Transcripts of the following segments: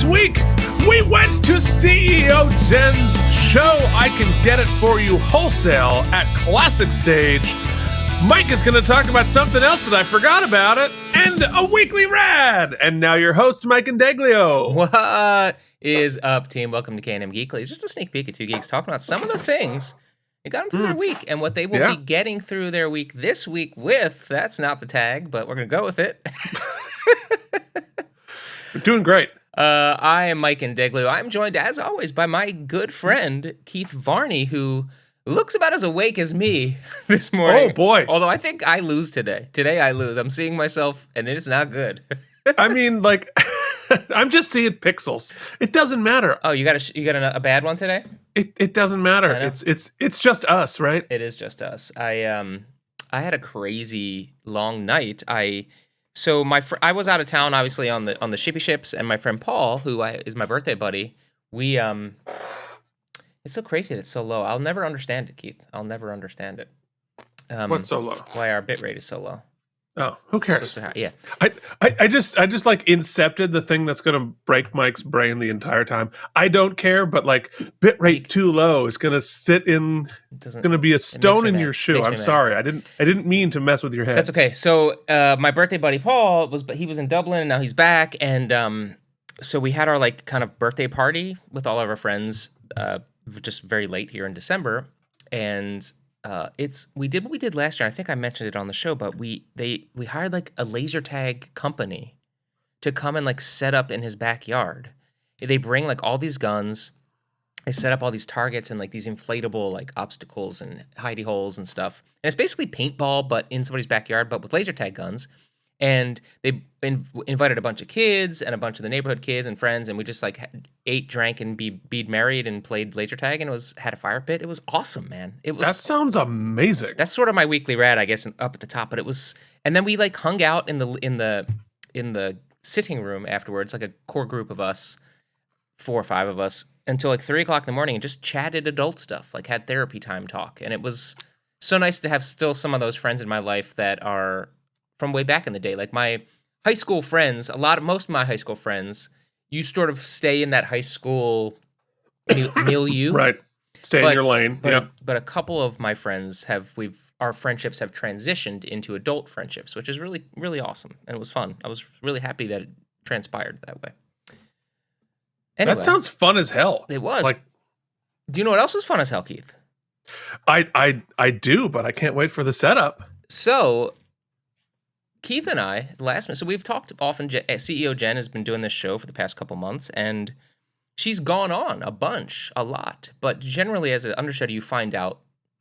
This week, we went to CEO Jen's show, I Can Get It For You Wholesale at Classic Stage. Mike is going to talk about something else that I forgot about it, and a weekly rad. And now your host, Mike and Deglio. What is up, team? Welcome to K&M Geekly. It's just a sneak peek at two geeks talking about some of the things that got them through their week and what they will be getting through their week this week with. That's not the tag, but we're going to go with it. We're doing great. I am Mike and Deglio. I'm joined, as always, by my good friend, Keith Varney, who looks about as awake as me this morning. Oh, boy. Although I think I lose today. Today I lose. I'm seeing myself, and it is not good. I mean, like, I'm just seeing pixels. It doesn't matter. Oh, you got a bad one today? It doesn't matter. It's just us, right? It is just us. I had a crazy long night. I was out of town, obviously on the shippy ships, and my friend Paul, who is my birthday buddy, we it's so crazy that it's so low. I'll never understand it, Keith. I'll never understand it. What's so low? Why our bit rate is so low. Oh, who cares? Yeah. I just like incepted the thing that's gonna break Mike's brain the entire time. I don't care, but like bit rate too low is gonna gonna be a stone in your shoe. I'm sorry. I didn't mean to mess with your head. That's okay. So my birthday buddy Paul was in Dublin and now he's back, and so we had our like kind of birthday party with all of our friends just very late here in December, and we did what we did last year. I think I mentioned it on the show, but we hired like a laser tag company to come and like set up in his backyard. They bring like all these guns, they set up all these targets and like these inflatable like obstacles and hidey holes and stuff. And it's basically paintball, but in somebody's backyard, but with laser tag guns. And they invited a bunch of kids and a bunch of the neighborhood kids and friends, and we just like ate, drank, and be married and played laser tag, and had a fire pit. It was awesome, man. That sounds amazing. That's sort of my weekly rad, I guess, up at the top. But it was, and then we like hung out in the sitting room afterwards, like a core group of us, 4 or 5 of us, until like 3 o'clock in the morning, and just chatted adult stuff, like had therapy time talk, and it was so nice to have still some of those friends in my life that are from way back in the day. Like my high school friends, most of my high school friends, you sort of stay in that high school milieu. Right. Stay in your lane. But a couple of my friends our friendships have transitioned into adult friendships, which is really, really awesome. And it was fun. I was really happy that it transpired that way. Anyway, that sounds fun as hell. It was. Like, do you know what else was fun as hell, Keith? I do, but I can't wait for the setup. So Keith and I, so we've talked often. CEO Jen has been doing this show for the past couple months, and she's gone on a lot. But generally, as an understudy, you find out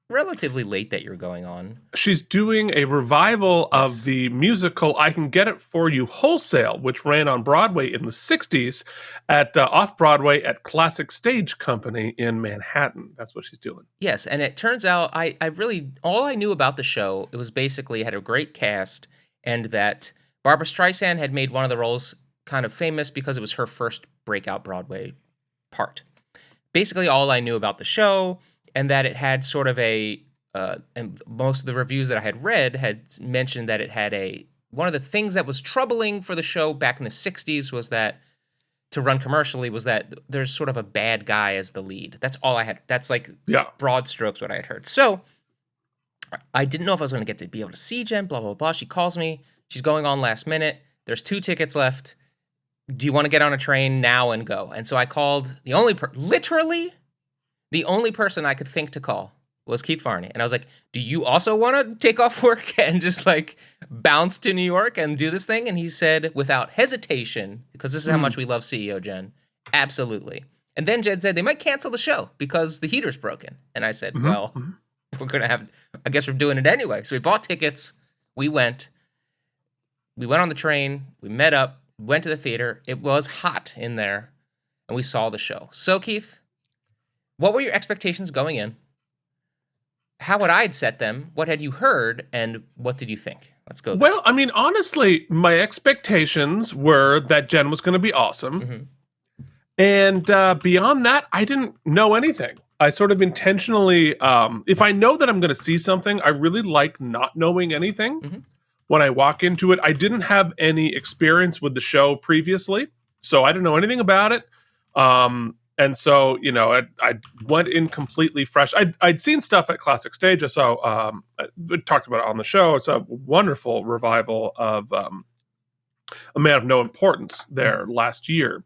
relatively late that you're going on. She's doing a revival of the musical I Can Get It For You Wholesale, which ran on Broadway in the 60s at off-Broadway at Classic Stage Company in Manhattan. That's what she's doing. Yes, and it turns out all I knew about the show, it was basically had a great cast, and that Barbra Streisand had made one of the roles kind of famous because it was her first breakout Broadway part. Basically, all I knew about the show, and that it had sort of and most of the reviews that I had read had mentioned that it had one of the things that was troubling for the show back in the 60s was that, to run commercially, was that there's sort of a bad guy as the lead. That's all I had. That's like broad strokes what I had heard. So I didn't know if I was going to be able to see Jen, blah, blah, blah. She calls me. She's going on last minute. There's 2 tickets left. Do you want to get on a train now and go? And so I called literally the only person I could think to call was Keith Varney. And I was like, do you also want to take off work and just like bounce to New York and do this thing? And he said, without hesitation, because this is how much we love CEO Jen, absolutely. And then Jen said they might cancel the show because the heater's broken. And I said, well, we're going to I guess we're doing it anyway. So we bought tickets. We went on the train. We met up, went to the theater. It was hot in there, and we saw the show. So, Keith, what were your expectations going in? How had I set them? What had you heard? And what did you think? Let's go there. Well, I mean, honestly, my expectations were that Jen was going to be awesome. Mm-hmm. And beyond that, I didn't know anything. I sort of intentionally, if I know that I'm going to see something, I really like not knowing anything when I walk into it. I didn't have any experience with the show previously. So I didn't know anything about it. And so, I went in completely fresh. I'd seen stuff at Classic Stage. I saw, I talked about it on the show. It's a wonderful revival of A Man of No Importance there last year.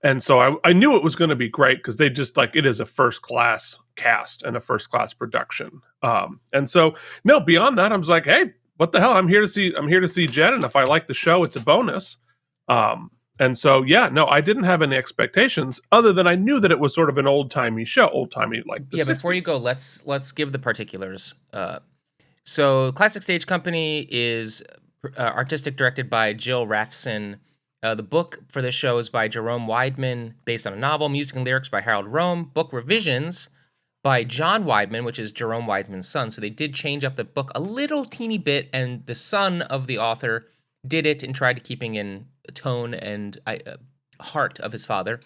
And so I knew it was going to be great because they just it is a first class cast and a first class production. And so, no, beyond that, I was like, hey, what the hell? I'm here to see Jen. And if I like the show, it's a bonus. And so, yeah, no, I didn't have any expectations other than I knew that it was sort of an old timey show, like the 60s. Before you go, let's give the particulars. So Classic Stage Company is artistic directed by Jill Raffson. The book for this show is by Jerome Weidman, based on a novel. Music and lyrics by Harold Rome. Book revisions by John Weidman, which is Jerome Weidman's son. So they did change up the book a little teeny bit, and the son of the author did it and tried to keeping in tone and heart of his father.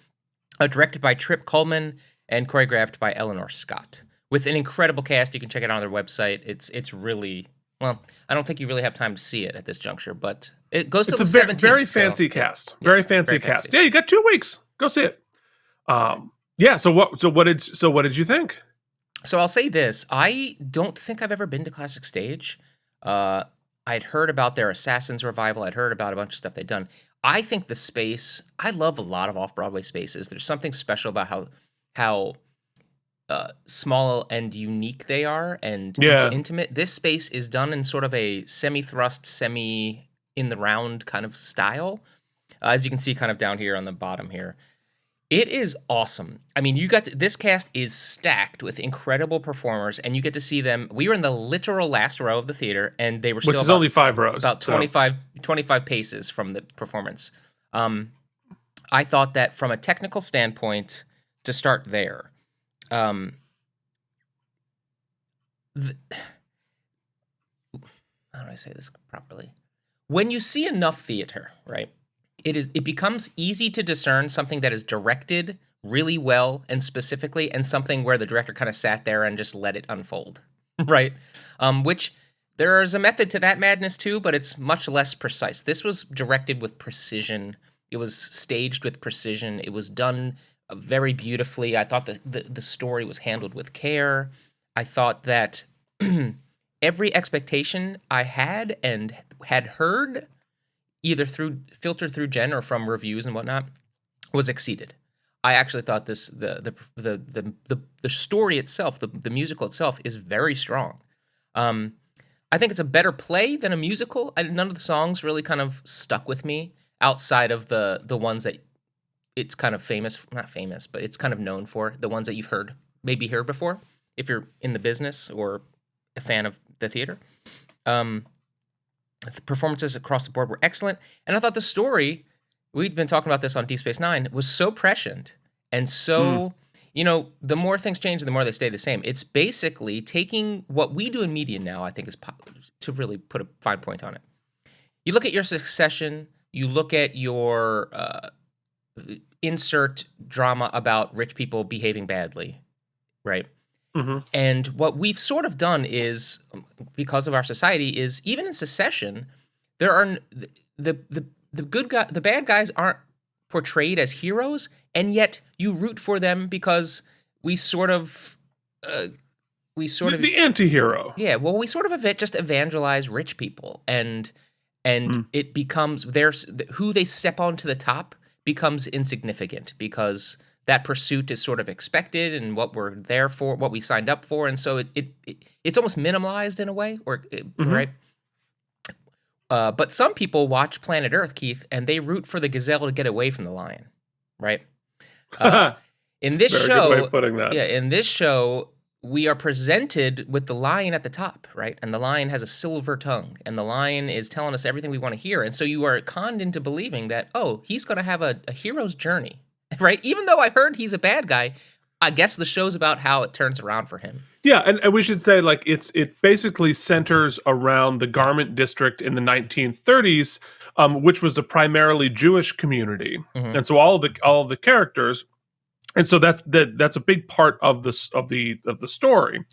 Directed by Trip Coleman and choreographed by Eleanor Scott. With an incredible cast. You can check it out on their website. It's really, well, I don't think you really have time to see it at this juncture, but it goes to the 17th. It's a very fancy cast. Very fancy cast. Yeah, you got 2 weeks. Go see it. Yeah, so what did you think? So I'll say this. I don't think I've ever been to Classic Stage. I'd heard about their Assassins revival. I'd heard about a bunch of stuff they'd done. I think the space, I love a lot of off-Broadway spaces. There's something special about how small and unique they are and intimate. This space is done in sort of a semi-thrust, semi-in-the-round kind of style. As you can see kind of down here on the bottom here. It is awesome. I mean, this cast is stacked with incredible performers, and you get to see them. We were in the literal last row of the theater, and they were still only 5 rows. About 25 paces from the performance. I thought that from a technical standpoint, to start there, how do I say this properly? When you see enough theater, right? It becomes easy to discern something that is directed really well and specifically, and something where the director kind of sat there and just let it unfold, right? Which there's a method to that madness too, but it's much less precise. This was directed with precision. It was staged with precision. It was done very beautifully. I thought the story was handled with care. I thought that every expectation I had and had heard, either filtered through Jen or from reviews and whatnot, was exceeded. I actually thought the story itself, the musical itself, is very strong. I think it's a better play than a musical. None of the songs really kind of stuck with me outside of the ones that it's kind of not famous, but it's kind of known for, the ones that you've maybe heard before, if you're in the business or a fan of the theater. The performances across the board were excellent. And I thought the story, we'd been talking about this on Deep Space Nine, was so prescient and so, the more things change, the more they stay the same. It's basically taking what we do in media now, I think, is to really put a fine point on it. You look at your Succession, you look at your insert drama about rich people behaving badly, right? Mm-hmm. And what we've sort of done is, because of our society, is even in Succession, there are the bad guys aren't portrayed as heroes, and yet you root for them because we sort of the anti-hero. Yeah, well, we sort of just evangelize rich people, and it becomes who they step onto the top becomes insignificant because that pursuit is sort of expected and what we're there for, what we signed up for. And so it's almost minimalized in a way, right? But some people watch Planet Earth, Keith, and they root for the gazelle to get away from the lion, right? In this show, good way of putting that. Yeah, in this show, we are presented with the lion at the top, right? And the lion has a silver tongue, and the lion is telling us everything we want to hear. And so you are conned into believing that, he's going to have a hero's journey. Right? Even though I heard he's a bad guy, I guess the show's about how it turns around for him. Yeah, and we should say, it basically centers around the garment district in the 1930s, which was a primarily Jewish community. Mm-hmm. And so all of the characters, and so that's a big part of the story.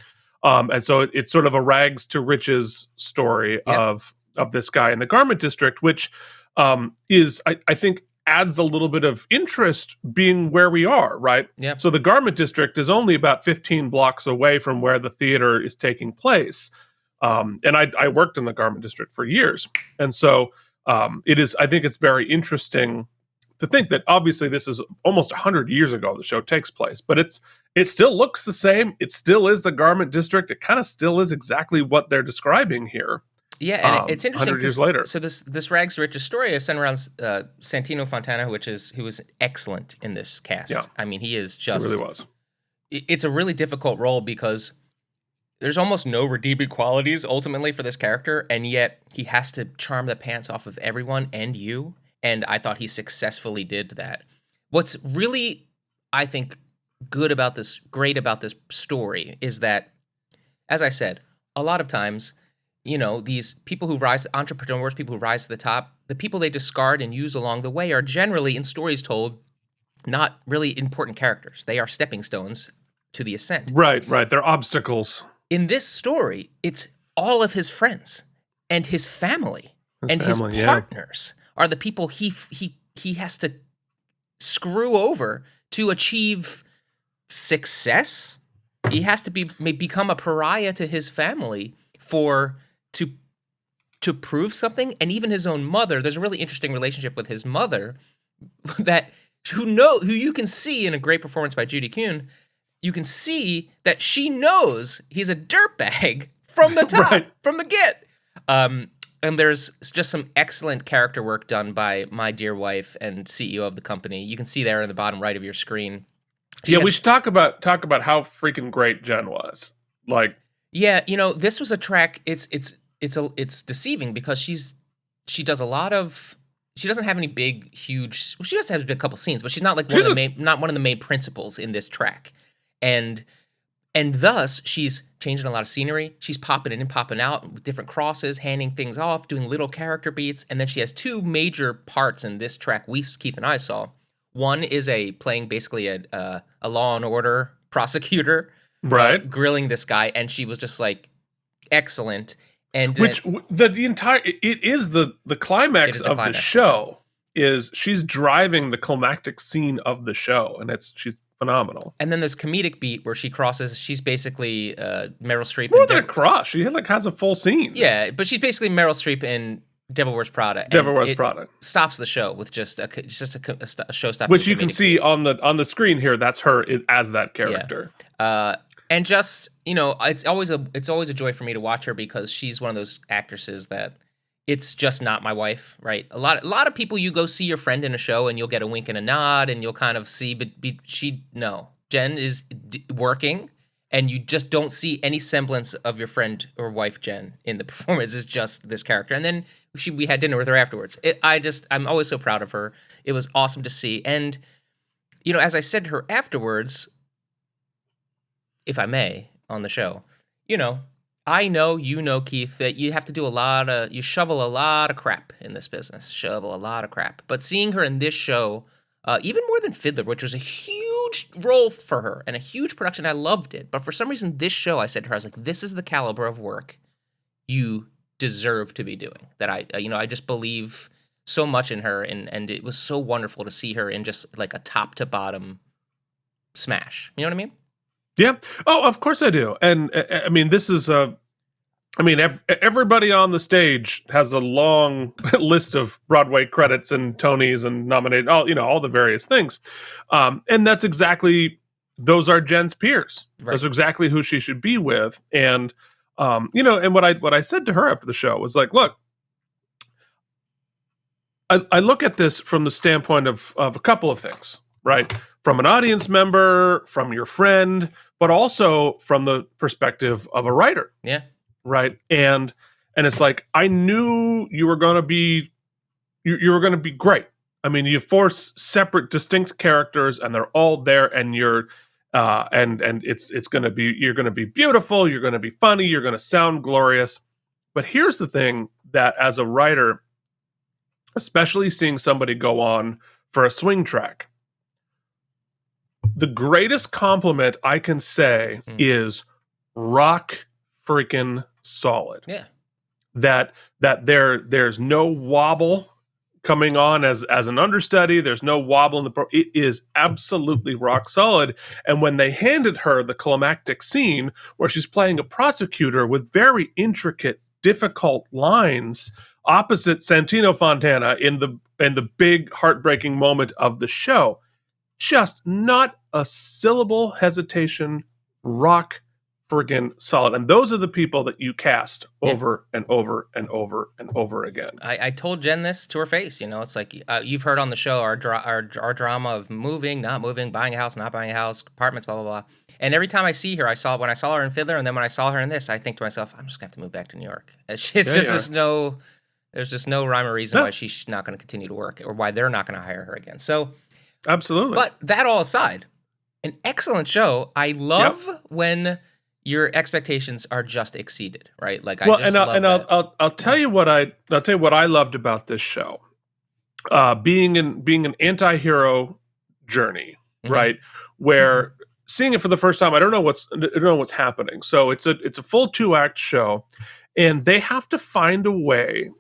And so it's sort of a rags to riches story of this guy in the garment district, which is, I think, adds a little bit of interest being where we are, right? Yeah. So the garment district is only about 15 blocks away from where the theater is taking place. And I worked in the garment district for years. And so I think it's very interesting to think that obviously this is almost 100 years ago the show takes place, but it still looks the same. It still is the garment district. It kind of still is exactly what they're describing here. Yeah, and it's interesting 100 years later. So this rags to riches story is centered around Santino Fontana, who was excellent in this cast. Yeah. I mean, he is just It really was. It's a really difficult role because there's almost no redeeming qualities ultimately for this character, and yet he has to charm the pants off of everyone and you. And I thought he successfully did that. What's really, I think, great about this story is that, as I said, a lot of times, these people who rise, entrepreneurs, people who rise to the top, the people they discard and use along the way are generally, in stories told, not really important characters. They are stepping stones to the ascent. Right. They're obstacles. In this story, it's all of his friends and his family his partners are the people he has to screw over to achieve success. He has to become a pariah to his family to prove something. And even his own mother, there's a really interesting relationship with his mother who you can see in a great performance by Judy Kuhn. You can see that she knows he's a dirtbag from the top, Right. from the get. And there's just some excellent character work done by my dear wife and CEO of the company. You can see there in the bottom right of your screen. We should talk about how freaking great Jen was. Like, yeah, this was a track. It's deceiving because she does a lot of. She doesn't have any big, huge. Well, she does have a couple scenes, but she's not like not one of the main principals in this track, and thus she's changing a lot of scenery. She's popping in and popping out with different crosses, handing things off, doing little character beats, and then she has two major parts in this track. Keith and I saw. One is playing basically a Law and Order prosecutor, right, grilling this guy, and she was just like excellent. And the entire it is the climax of the show is she's driving the climactic scene of the show, and she's phenomenal. And then there's comedic beat where she crosses. She's basically Meryl Streep. More than a cross, she has a full scene. Yeah, but she's basically Meryl Streep in Devil Wears Prada. Devil Wears Prada stops the show with just a show stop, which you can see on the screen here. That's her as that character. Yeah. And just it's always a joy for me to watch her because she's one of those actresses that it's just not my wife, right? A lot of people, you go see your friend in a show and you'll get a wink and a nod and you'll kind of see, but Jen is working and you just don't see any semblance of your friend or wife Jen in the performance. It's just this character. And then we had dinner with her afterwards. I'm always so proud of her. It was awesome to see. And as I said to her afterwards, if I may, on the show, I know, Keith, that you have to do you shovel a lot of crap in this business, But seeing her in this show, even more than Fiddler, which was a huge role for her and a huge production, I loved it. But for some reason, this show, I said to her, I was like, this is the caliber of work you deserve to be doing. That I just believe so much in her, and it was so wonderful to see her in just like a top to bottom smash. You know what I mean? Yeah. Oh, of course I do. And I mean, this is everybody on the stage has a long list of Broadway credits and Tonys and nominated, all the various things. And that's exactly, those are Jen's peers. Right. Those are exactly who she should be with. And, and what I said to her after the show was like, look, I look at this from the standpoint of a couple of things, right? From an audience member, from your friend, but also from the perspective of a writer. Yeah. Right. And it's like, I knew you were going to be, you were going to be great. I mean, you have four separate, distinct characters and they're all there and you're, and it's going to be, you're going to be beautiful. You're going to be funny. You're going to sound glorious. But here's the thing that as a writer, especially seeing somebody go on for a swing track, the greatest compliment I can say is rock freaking solid. Yeah. That there's no wobble coming on as an understudy. There's no wobble in the it is absolutely rock solid. And when they handed her the climactic scene where she's playing a prosecutor with very intricate, difficult lines opposite Santino Fontana in the big heartbreaking moment of the show, just not a syllable hesitation, rock friggin' solid. And those are the people that you cast over and over and over and over again. I told Jen this to her face. It's like you've heard on the show our drama of moving, not moving, buying a house, not buying a house, apartments, blah blah blah. And every time I see her, when I saw her in Fiddler, and then when I saw her in this, I think to myself, I'm just gonna have to move back to New York. There's just no rhyme or reason why she's not going to continue to work, or why they're not going to hire her again. So, absolutely. But that all aside, an excellent show. I love when your expectations are just exceeded, right? Like I'll tell you what I loved about this show, being an anti-hero journey, right? Where seeing it for the first time, I don't know what's happening. So it's a full 2-act show, and they have to find a way,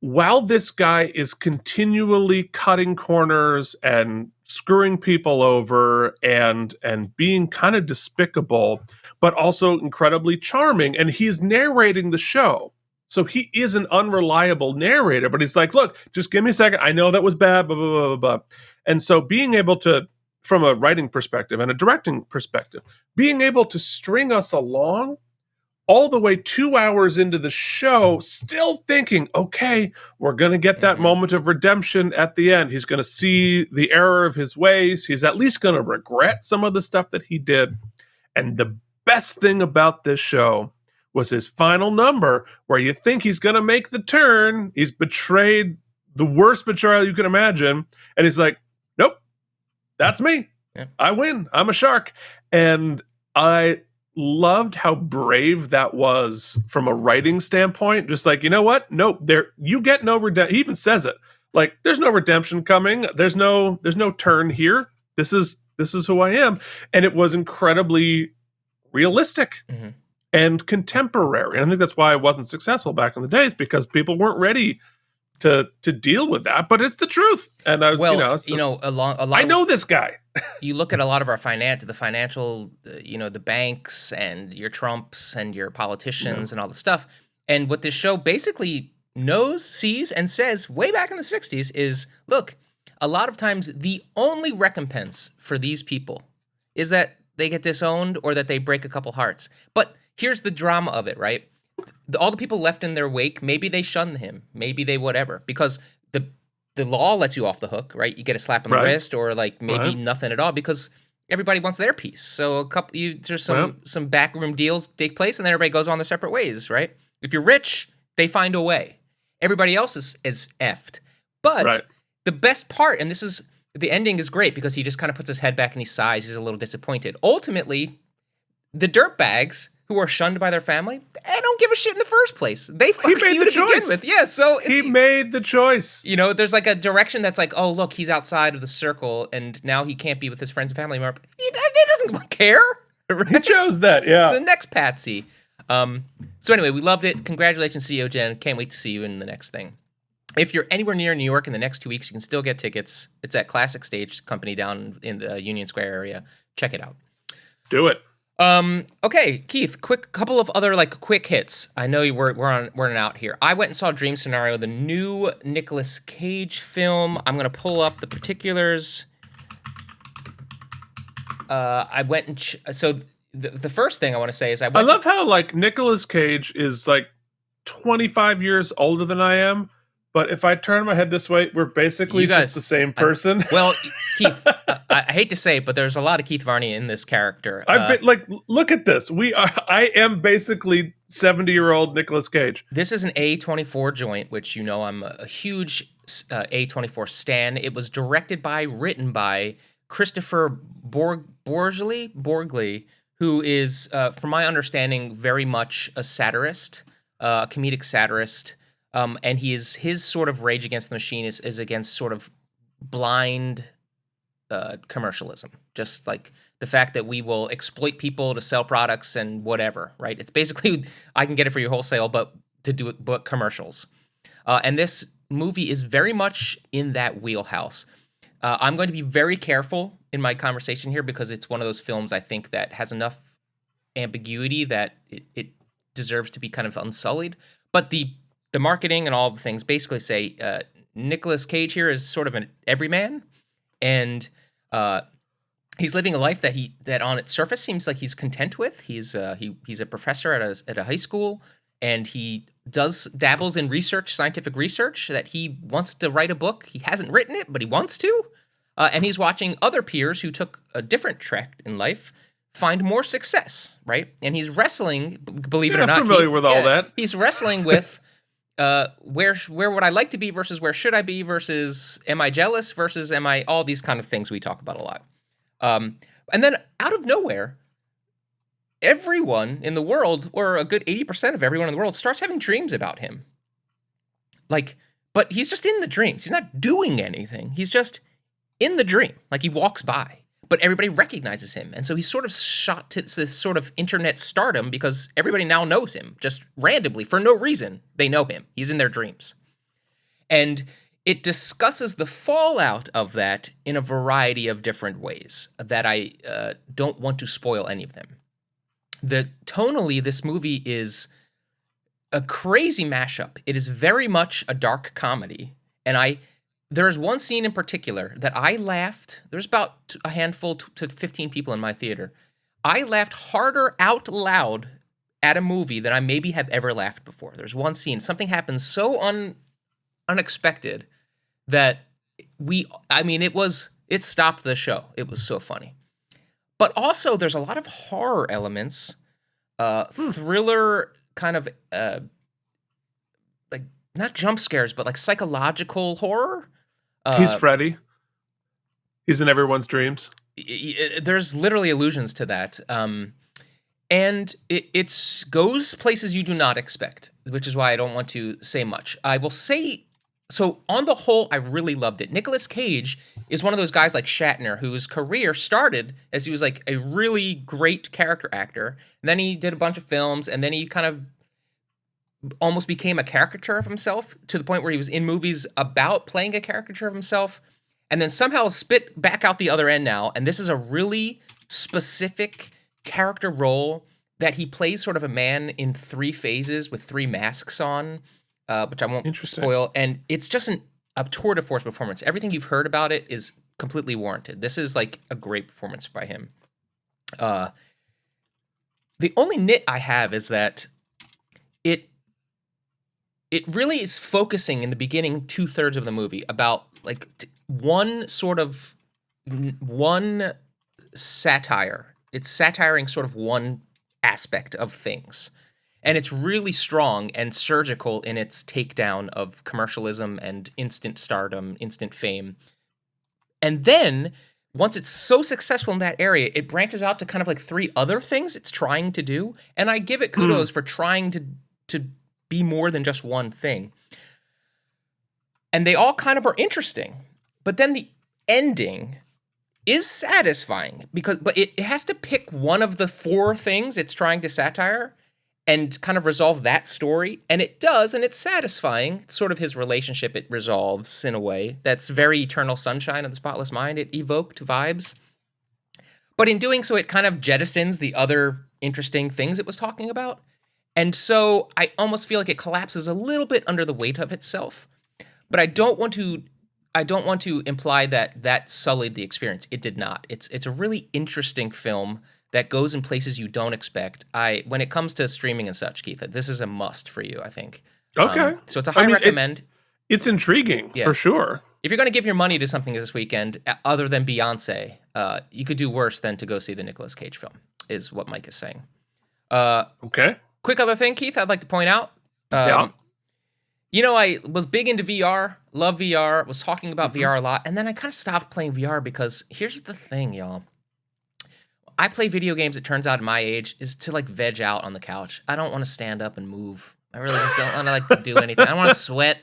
while this guy is continually cutting corners and screwing people over and being kind of despicable, but also incredibly charming. And he's narrating the show. So he is an unreliable narrator, but he's like, look, just give me a second. I know that was bad, blah, blah, blah, blah, blah. And so being able to, from a writing perspective and a directing perspective, being able to string us along all the way 2 hours into the show, still thinking, okay, we're going to get that moment of redemption at the end. He's going to see the error of his ways. He's at least going to regret some of the stuff that he did. And the best thing about this show was his final number, where you think he's going to make the turn. He's betrayed the worst betrayal you can imagine. And he's like, nope, that's me. Yeah. I win. I'm a shark. And I loved how brave that was from a writing standpoint. Just like, you know what? Nope, you get no redemption. He even says it. Like, there's no redemption coming. There's no turn here. This is who I am. And it was incredibly realistic and contemporary. And I think that's why it wasn't successful back in the days, because people weren't ready to deal with that. But it's the truth. And I know this guy. You look at a lot of our the financial, the banks and your Trumps and your politicians and all the stuff. And what this show basically knows, sees, and says way back in the 60s is, look, a lot of times the only recompense for these people is that they get disowned or that they break a couple hearts. But here's the drama of it, right? All the people left in their wake, maybe they shun him, maybe they whatever, because the law lets you off the hook, right? You get a slap on the wrist, or like maybe nothing at all, because everybody wants their piece. So there's some backroom deals take place, and then everybody goes on their separate ways, right? If you're rich, they find a way. Everybody else is effed. But the best part, and the ending is great, because he just kind of puts his head back and he sighs. He's a little disappointed. Ultimately, the dirtbags who are shunned by their family, they don't give a shit in the first place. They fuck you to begin with. Yeah, so he made the choice. There's like a direction that's like, oh, look, he's outside of the circle, and now he can't be with his friends and family anymore. He doesn't care. Right? He chose that, yeah. It's the next patsy. So anyway, we loved it. Congratulations, CEO Jen. Can't wait to see you in the next thing. If you're anywhere near New York in the next 2 weeks, you can still get tickets. It's at Classic Stage Company down in the Union Square area. Check it out. Do it. Okay, Keith, couple of other quick hits. I know we're out here. I went and saw Dream Scenario, the new Nicolas Cage film. I'm gonna pull up the particulars. I went and so the first thing I want to say is I love how Nicolas Cage is 25 years older than I am. But if I turn my head this way, we're basically just the same person. Keith, I hate to say it, but there's a lot of Keith Varney in this character. Look at this. I am basically 70-year-old Nicolas Cage. This is an A24 joint, which I'm a huge A24 stan. It was written by Christopher Borgli, who is, from my understanding, very much a satirist, a comedic satirist. And his sort of rage against the machine is against sort of blind commercialism. Just like the fact that we will exploit people to sell products and whatever, right? It's basically, I can get it for you wholesale, but to do it, but commercials. And this movie is very much in that wheelhouse. I'm going to be very careful in my conversation here because it's one of those films I think that has enough ambiguity that it deserves to be kind of unsullied. But the marketing and all the things basically say Nicolas Cage here is sort of an everyman, and he's living a life that on its surface seems like he's content with. He's a professor at a high school, and he dabbles in research, scientific research, that he wants to write a book. He hasn't written it, but he wants to. And he's watching other peers who took a different track in life find more success, right? And he's wrestling, believe it or not. I'm familiar with all that. He's wrestling with where would I like to be versus where should I be versus am I jealous versus am I, all these kind of things we talk about a lot. And then out of nowhere, everyone in the world, or a good 80% of everyone in the world, starts having dreams about him. Like, but he's just in the dreams. He's not doing anything. He's just in the dream. Like, he walks by, but everybody recognizes him. And so he's sort of shot to this sort of internet stardom because everybody now knows him, just randomly, for no reason. They know him. He's in their dreams. And it discusses the fallout of that in a variety of different ways that I don't want to spoil any of them. Tonally, this movie is a crazy mashup. It is very much a dark comedy. And there's one scene in particular that I laughed. There's about a handful to 15 people in my theater. I laughed harder out loud at a movie than I maybe have ever laughed before. There's one scene. Something happens so unexpected that it stopped the show. It was so funny. But also there's a lot of horror elements, thriller kind of, like not jump scares, but like psychological horror. He's Freddy. He's in everyone's dreams. There's literally allusions to that. And it goes places you do not expect, which is why I don't want to say much. I will say, so on the whole, I really loved it. Nicolas Cage is one of those guys like Shatner, whose career started as he was like a really great character actor. And then he did a bunch of films, and then he kind of almost became a caricature of himself to the point where he was in movies about playing a caricature of himself, and then somehow spit back out the other end now. And this is a really specific character role that he plays sort of a man in 3 phases with 3 masks on, which I won't spoil. And it's just a tour de force performance. Everything you've heard about it is completely warranted. This is like a great performance by him. The only nit I have is that it really is focusing in the beginning 2/3 of the movie about like one satire. It's satiring sort of one aspect of things. And it's really strong and surgical in its takedown of commercialism and instant stardom, instant fame. And then once it's so successful in that area, it branches out to kind of like 3 other things it's trying to do. And I give it kudos for trying to be more than just one thing. And they all kind of are interesting. But then the ending is satisfying but it has to pick one of the 4 things it's trying to satire and kind of resolve that story. And it does, and it's satisfying. It's sort of his relationship it resolves in a way that's very Eternal Sunshine of the Spotless Mind. It evoked vibes. But in doing so, it kind of jettisons the other interesting things it was talking about. And so I almost feel like it collapses a little bit under the weight of itself. But I don't want to imply that sullied the experience. It did not. It's a really interesting film that goes in places you don't expect. When it comes to streaming and such, Keith, this is a must for you, I think. Okay. So it's a high recommend. It's intriguing, for sure. If you're going to give your money to something this weekend, other than Beyonce, you could do worse than to go see the Nicolas Cage film, is what Mike is saying. Okay. Quick other thing, Keith, I'd like to point out. You know, I was big into VR, love VR, was talking about VR a lot, and then I kind of stopped playing VR because here's the thing, y'all. I play video games, it turns out, at my age, is to, like, veg out on the couch. I don't want to stand up and move. I really just don't want to, like, do anything. I don't want to sweat.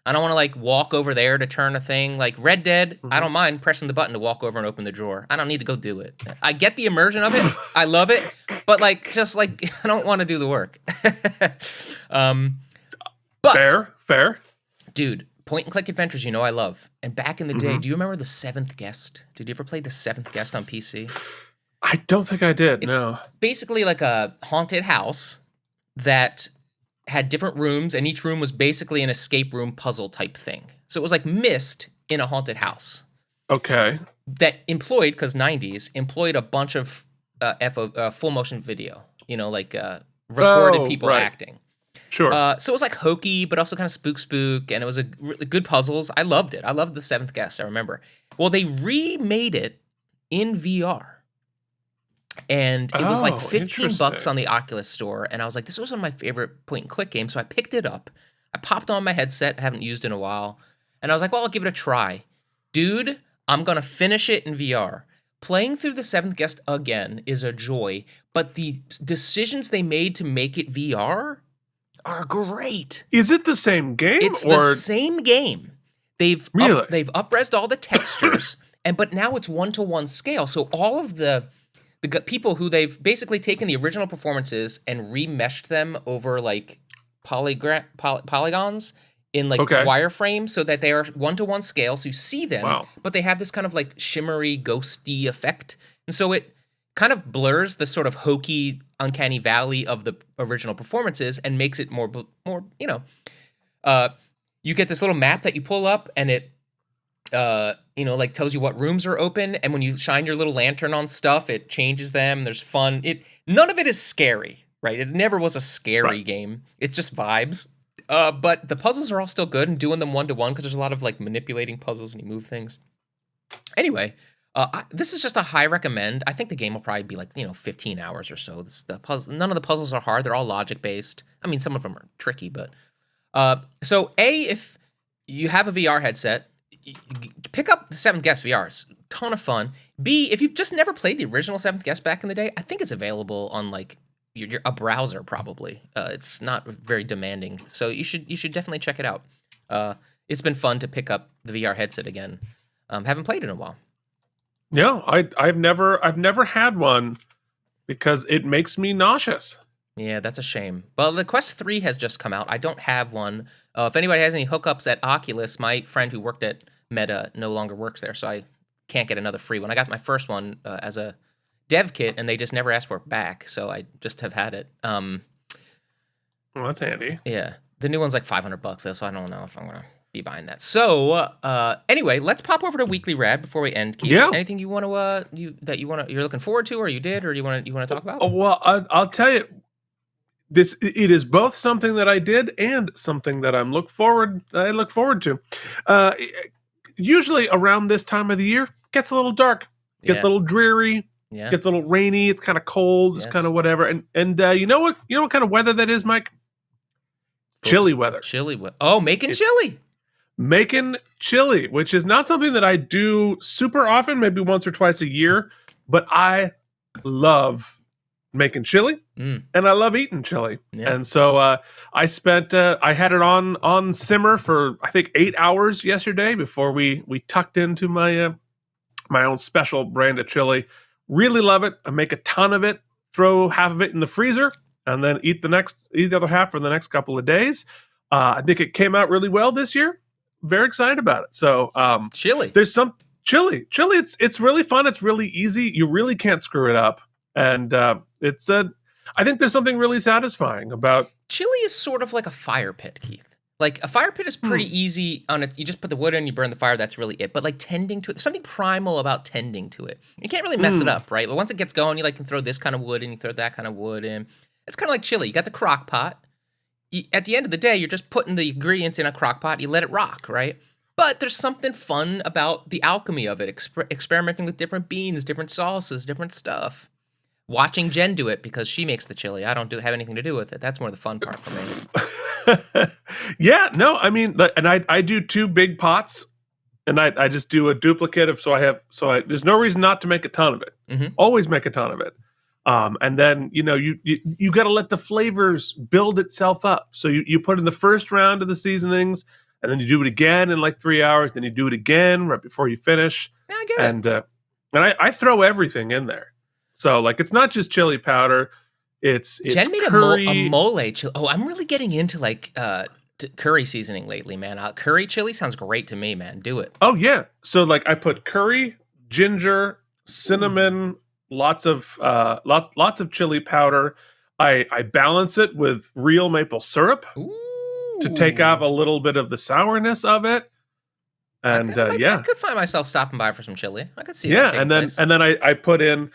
I don't want to, like, walk over there to turn a thing. Like, Red Dead, I don't mind pressing the button to walk over and open the drawer. I don't need to go do it. I get the immersion of it. I love it. But, like, just, like, I don't want to do the work. But, Fair. dude, point and click adventures, I love. And back in the day, Mhm. do you remember The Seventh Guest? Did you ever play The Seventh Guest on PC? I don't think I did. It's No. basically like a haunted house that had different rooms, and each room was basically an escape room puzzle type thing. So it was like Myst in a haunted house Okay. that employed, because 90s, employed a bunch of full motion video, like recorded people right. acting. Sure. So it was like hokey, but also kind of spook, and it was really good puzzles. I loved it. I loved The Seventh Guest, I remember. Well, they remade it in VR. And it was like $15 on the Oculus store. And I was like, this was one of my favorite point and click games. So I picked it up. I popped on my headset. I haven't used it in a while. And I was like, well, I'll give it a try. Dude, I'm going to finish it in VR. Playing through The Seventh Guest again is a joy. But the decisions they made to make it VR are great. Is it the same game? It's the same game. They've up-resed all the textures. But now it's 1-to-1 scale. So all of the people who they've basically taken the original performances and remeshed them over like polygons in like wireframe so that they are 1-to-1 scale. So you see them, but they have this kind of like shimmery, ghosty effect. And so it kind of blurs the sort of hokey, uncanny valley of the original performances and makes it more, you get this little map that you pull up and it, like tells you what rooms are open, and when you shine your little lantern on stuff, it changes them. There's fun. None of it is scary, right? It never was a scary game. It's just vibes. But the puzzles are all still good, and doing them 1-to-1 because there's a lot of like manipulating puzzles and you move things. Anyway, this is just a high recommend. I think the game will probably be like 15 hours or so. None of the puzzles are hard. They're all logic based. I mean, some of them are tricky, but so if you have a VR headset, pick up the Seventh Guest VR. It's a ton of fun. B, if you've just never played the original Seventh Guest back in the day, I think it's available on like a browser probably. It's not very demanding, so you should definitely check it out. It's been fun to pick up the VR headset again. Haven't played it in a while. Yeah, I've never had one because it makes me nauseous. Yeah, that's a shame. Well, the Quest 3 has just come out. I don't have one. If anybody has any hookups at Oculus, my friend who worked at Meta no longer works there, so I can't get another free one. I got my first one as a dev kit, and they just never asked for it back, so I just have had it. Well, that's handy. Yeah, the new one's like $500 though, so I don't know if I'm gonna be buying that. So anyway, let's pop over to Weekly Rad before we end. Keith, anything you want to you're looking forward to, or you did, or you want to talk about? Oh, well, I'll tell you. It is both something that I did and something that I look forward to. Usually around this time of the year, gets a little dark, gets a little dreary, gets a little rainy. It's kind of cold. It's kind of whatever. And you know what kind of weather that is, Mike? Chilly weather. Oh, making chili. Making chili, which is not something that I do super often, maybe once or twice a year, but I love making chili and I love eating chili. And so I had it on simmer for I think 8 hours yesterday before we tucked into my my own special brand of chili. Really love it. I make a ton of it, throw half of it in the freezer, and then eat the other half for the next couple of days. I think it came out really well this year. Very excited about it. So chili. There's some chili. It's really fun. It's really easy. You really can't screw it up. And I think there's something really satisfying about chili. Is sort of like a fire pit, Keith. Like a fire pit is pretty easy on it. You just put the wood in, you burn the fire. That's really it. But like tending to it, there's something primal about tending to it. You can't really mess it up, right? But once it gets going, you can throw this kind of wood in, you throw that kind of wood in. It's kind of like chili. You got the crock pot. At the end of the day, you're just putting the ingredients in a crock pot. You let it rock, right? But there's something fun about the alchemy of it, experimenting with different beans, different sauces, different stuff. Watching Jen do it because she makes the chili. I don't have anything to do with it. That's more the fun part for me. Yeah, no, I mean, and I do 2 big pots, and I just do a duplicate of, there's no reason not to make a ton of it. Mm-hmm. Always make a ton of it. And then, you got to let the flavors build itself up. So you put in the first round of the seasonings, and then you do it again in like 3 hours. Then you do it again right before you finish. Yeah, I get it. And I throw everything in there. So like it's not just chili powder, it's Jen made curry. a mole chili. Oh, I'm really getting into like curry seasoning lately, man. Curry chili sounds great to me, man. Do it. Oh yeah. So like I put curry, ginger, cinnamon, lots of chili powder. I balance it with real maple syrup Ooh. to take off a little bit of the sourness of it. And I could find myself stopping by for some chili. I could see that. Yeah, taking place. and then I put in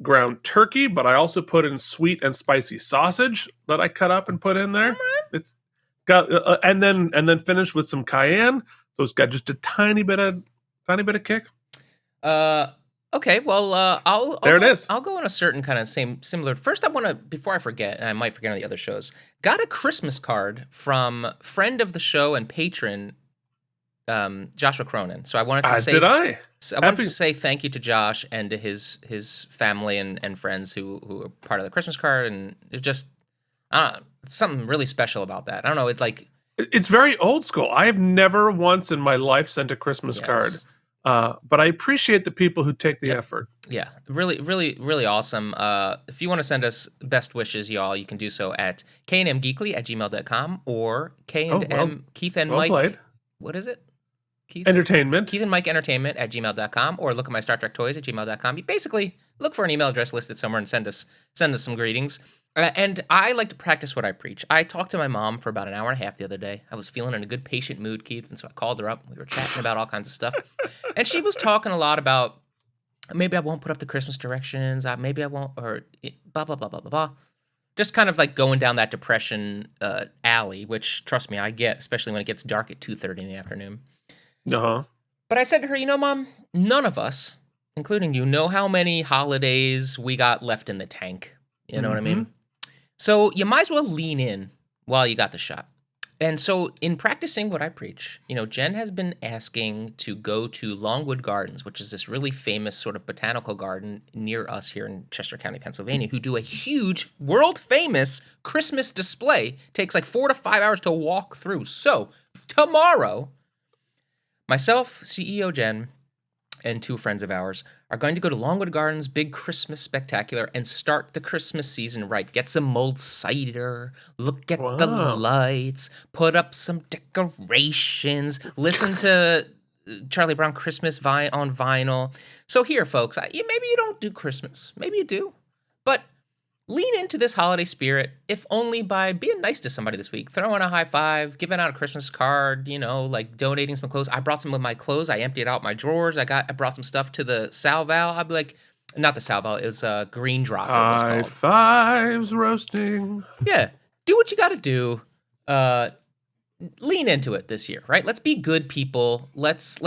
ground turkey, but I also put in sweet and spicy sausage that I cut up and put in there. It's got and then finish with some cayenne, so it's got just a tiny bit of kick. Okay, well, I'll go on a certain kind of similar. First, I want to, before I forget, and I might forget on the other shows, got a Christmas card from friend of the show and patron, Joshua Cronin. So I wanted to say, I wanted to say thank you to Josh and to his family and friends who are part of the Christmas card, and it's just something really special about that. I don't know. It's very old school. I have never once in my life sent a Christmas card. But I appreciate the people who take the effort. Yeah, really, really, really awesome. If you want to send us best wishes, y'all, you can do so at knmgeekly@gmail.com or Keith and Mike. Played. What is it? Keith and Mike Entertainment @gmail.com, or look at my Star Trek toys @gmail.com. You basically look for an email address listed somewhere and send us some greetings. And I like to practice what I preach. I talked to my mom for about an hour and a half the other day. I was feeling in a good patient mood, Keith, and so I called her up. We were chatting about all kinds of stuff. And she was talking a lot about, maybe I won't put up the Christmas directions, maybe I won't, or blah, blah, blah, blah, blah, blah. Just kind of like going down that depression alley, which, trust me, I get, especially when it gets dark at 2:30 in the afternoon. Uh-huh. But I said to her, Mom, none of us, including you, know how many holidays we got left in the tank. You know what I mean? So you might as well lean in while you got the shot. And so in practicing what I preach, Jen has been asking to go to Longwood Gardens, which is this really famous sort of botanical garden near us here in Chester County, Pennsylvania, who do a huge, world-famous Christmas display. Takes like 4 to 5 hours to walk through. So tomorrow, myself, CEO Jen, and 2 friends of ours are going to go to Longwood Gardens' big Christmas spectacular and start the Christmas season right. Get some mulled cider, look at the lights, put up some decorations, listen to Charlie Brown Christmas on vinyl. So here, folks, maybe you don't do Christmas. Maybe you do. But lean into this holiday spirit, if only by being nice to somebody this week. Throwing a high five, giving out a Christmas card, like donating some clothes. I brought some of my clothes. I emptied out my drawers. I brought some stuff to the Salval. I'd be like, not the Salval, it was Green Drop. High fives roasting. Yeah, do what you got to do. Lean into it this year, right? Let's be good people. Let's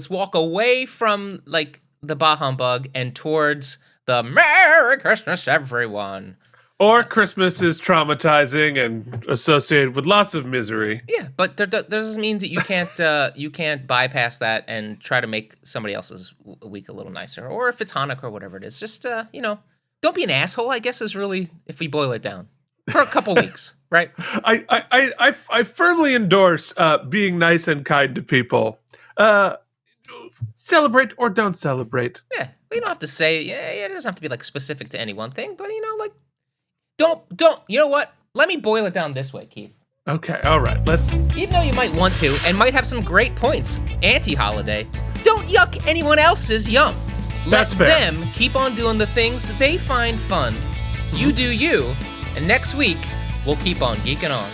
walk away from like the bah humbug and towards the Merry Christmas, everyone. Or Christmas is traumatizing and associated with lots of misery. Yeah, but there doesn't mean that you can't bypass that and try to make somebody else's week a little nicer. Or if it's Hanukkah or whatever it is, just don't be an asshole. I guess is really, if we boil it down, for a couple weeks, right? I firmly endorse being nice and kind to people. Celebrate or don't celebrate. Yeah, we don't have to say. Yeah, it doesn't have to be like specific to any one thing, but don't. You know what? Let me boil it down this way, Keith. Okay, all right. Even though you might want to and might have some great points, anti-holiday, don't yuck anyone else's yum. That's Let fair. them keep on doing the things they find fun. You do you, and next week we'll keep on geeking on.